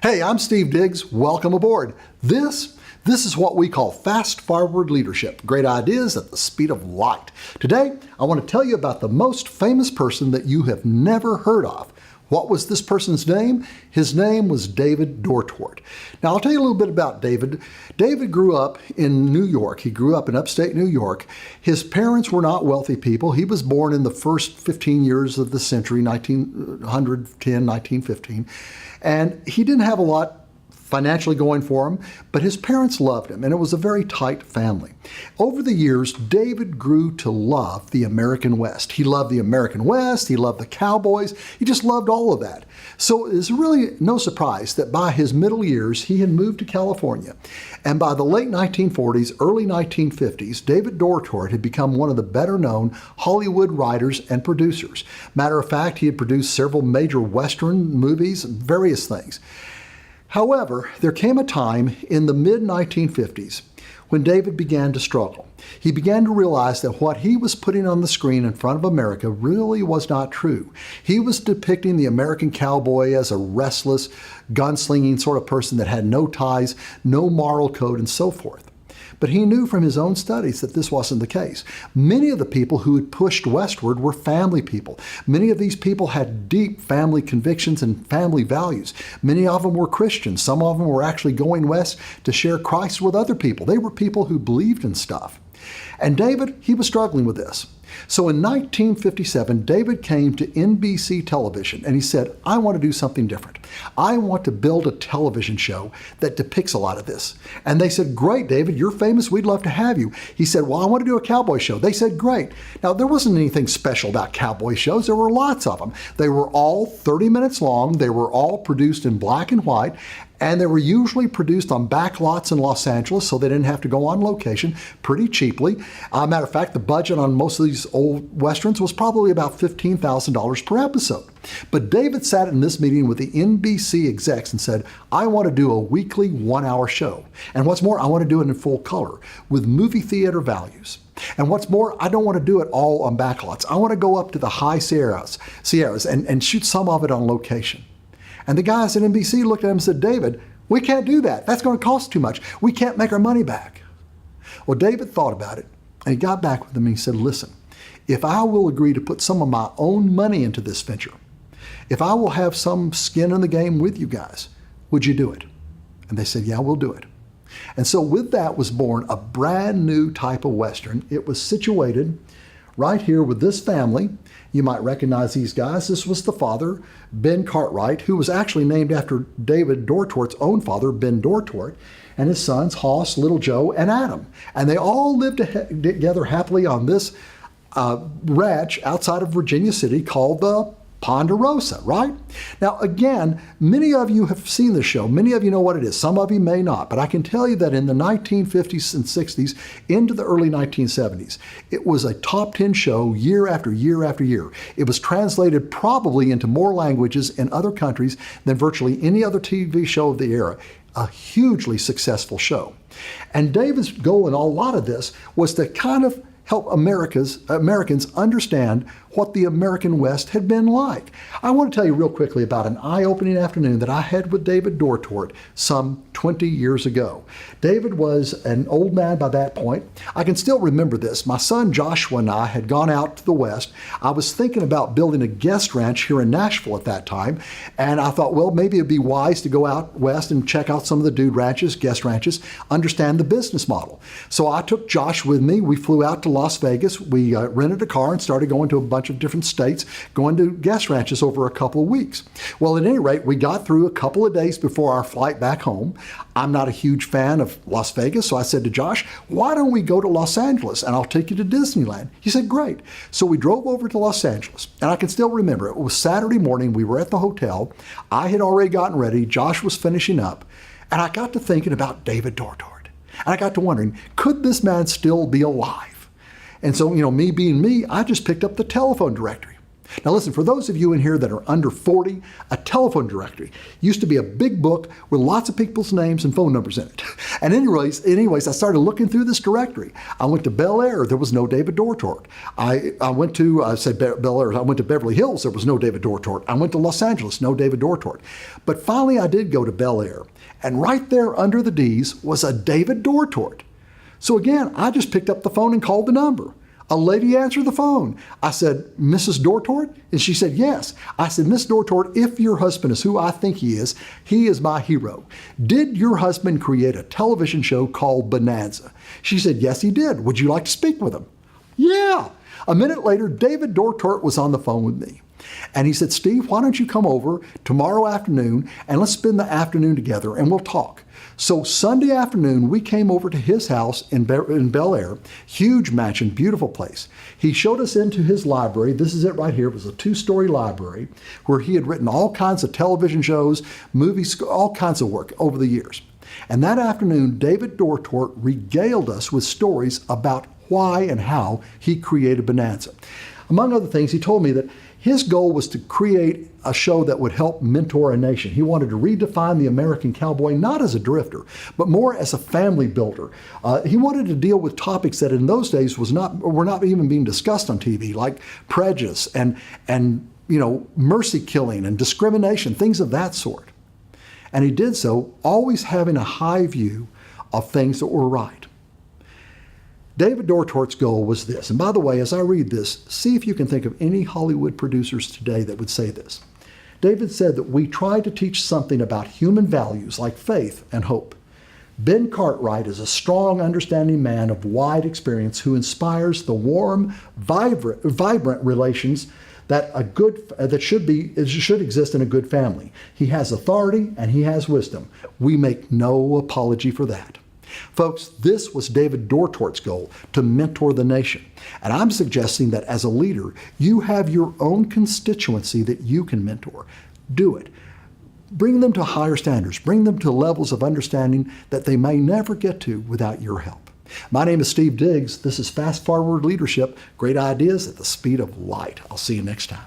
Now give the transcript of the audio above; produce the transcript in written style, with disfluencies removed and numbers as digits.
Hey, I'm Steve Diggs. Welcome aboard. This is what we call fast-forward leadership. Great ideas at the speed of light. Today, I want to tell you about the most famous person that you have never heard of. What was this person's name? His name was David Dortwart. Now, I'll tell you a little bit about David. David grew up in New York. He grew up in upstate New York. His parents were not wealthy people. He was born in the first 15 years of the century, 1915. And he didn't have a lot financially going for him, but his parents loved him, and it was a very tight family. Over the years, David grew to love the American West. He loved the American West, he loved the cowboys, he just loved all of that. So it's really no surprise that by his middle years, he had moved to California. And by the late 1940s, early 1950s, David Dortwart had become one of the better-known Hollywood writers and producers. Matter of fact, he had produced several major Western movies, various things. However, there came a time in the mid-1950s when David began to struggle. He began to realize that what he was putting on the screen in front of America really was not true. He was depicting the American cowboy as a restless, gunslinging sort of person that had no ties, no moral code, and so forth. But he knew from his own studies that this wasn't the case. Many of the people who had pushed westward were family people. Many of these people had deep family convictions and family values. Many of them were Christians. Some of them were actually going west to share Christ with other people. They were people who believed in stuff. And David, he was struggling with this. So in 1957, David came to NBC television and he said, I want to do something different. I want to build a television show that depicts a lot of this. And they said, great, David, you're famous. We'd love to have you. He said, well, I want to do a cowboy show. They said, great. Now, there wasn't anything special about cowboy shows. There were lots of them. They were all 30 minutes long. They were all produced in black and white. And they were usually produced on back lots in Los Angeles, so they didn't have to go on location pretty cheaply. Matter of fact, the budget on most of these old Westerns was probably about $15,000 per episode. But David sat in this meeting with the NBC execs and said, I want to do a weekly 1-hour show. And what's more, I want to do it in full color with movie theater values. And what's more, I don't want to do it all on backlots. I want to go up to the high Sierras and shoot some of it on location. And the guys at NBC looked at him and said, David, we can't do that. That's going to cost too much. We can't make our money back. Well, David thought about it, and he got back with them and he said, listen, if I will agree to put some of my own money into this venture, if I will have some skin in the game with you guys, would you do it? And they said, yeah, we'll do it. And so with that was born a brand new type of Western. It was situated right here with this family. You might recognize these guys. This was the father, Ben Cartwright, who was actually named after David Dortwart's own father, Ben Dortwart, and his sons, Hoss, Little Joe, and Adam. And they all lived together happily on this ranch outside of Virginia City called the Ponderosa, right? Now, again, many of you have seen the show. Many of you know what it is. Some of you may not. But I can tell you that in the 1950s and 60s into the early 1970s, it was a top 10 show year after year after year. It was translated probably into more languages in other countries than virtually any other TV show of the era. A hugely successful show. And David's goal in a lot of this was to kind of help Americans understand what the American West had been like. I want to tell you real quickly about an eye-opening afternoon that I had with David Dortwart some 20 years ago. David was an old man by that point. I can still remember this. My son Joshua and I had gone out to the West. I was thinking about building a guest ranch here in Nashville at that time, and I thought, well, maybe it'd be wise to go out west and check out some of the dude ranches, guest ranches, understand the business model. So I took Josh with me. We flew out to Las Vegas. We rented a car and started going to a bunch of different states, going to guest ranches over a couple of weeks. Well, at any rate, we got through a couple of days before our flight back home. I'm not a huge fan of Las Vegas, so I said to Josh, why don't we go to Los Angeles and I'll take you to Disneyland? He said, great. So we drove over to Los Angeles, and I can still remember it was Saturday morning. We were at the hotel. I had already gotten ready. Josh was finishing up, and I got to thinking about David Dortwart. And I got to wondering, could this man still be alive? And so, me being me, I just picked up the telephone directory. Now listen, for those of you in here that are under 40, a telephone directory used to be a big book with lots of people's names and phone numbers in it. And anyways, I started looking through this directory. I went to Bel Air, there was no David Dortort. I went to Beverly Hills, there was no David Dortort. I went to Los Angeles, no David Dortort. But finally I did go to Bel Air, and right there under the D's was a David Dortort. So again, I just picked up the phone and called the number. A lady answered the phone. I said, Mrs. Dortort? And she said, yes. I said, Miss Dortort, if your husband is who I think he is my hero. Did your husband create a television show called Bonanza? She said, yes, he did. Would you like to speak with him? Yeah. A minute later, David Dortort was on the phone with me. And he said, Steve, why don't you come over tomorrow afternoon and let's spend the afternoon together and we'll talk. So Sunday afternoon, we came over to his house in Bel Air, huge mansion, beautiful place. He showed us into his library. This is it right here. It was a 2-story library where he had written all kinds of television shows, movies, all kinds of work over the years. And that afternoon, David Dortort regaled us with stories about why and how he created Bonanza. Among other things, he told me that his goal was to create a show that would help mentor a nation. He wanted to redefine the American cowboy not as a drifter, but more as a family builder. He wanted to deal with topics that in those days were not even being discussed on TV, like prejudice and mercy killing and discrimination, things of that sort. And he did so always having a high view of things that were right. David Dortort's goal was this, and by the way, as I read this, see if you can think of any Hollywood producers today that would say this. David said that we try to teach something about human values like faith and hope. Ben Cartwright is a strong, understanding man of wide experience who inspires the warm, vibrant relations that should exist in a good family. He has authority and he has wisdom. We make no apology for that. Folks, this was David Dortort's goal, to mentor the nation. And I'm suggesting that as a leader, you have your own constituency that you can mentor. Do it. Bring them to higher standards. Bring them to levels of understanding that they may never get to without your help. My name is Steve Diggs. This is Fast Forward Leadership, great ideas at the speed of light. I'll see you next time.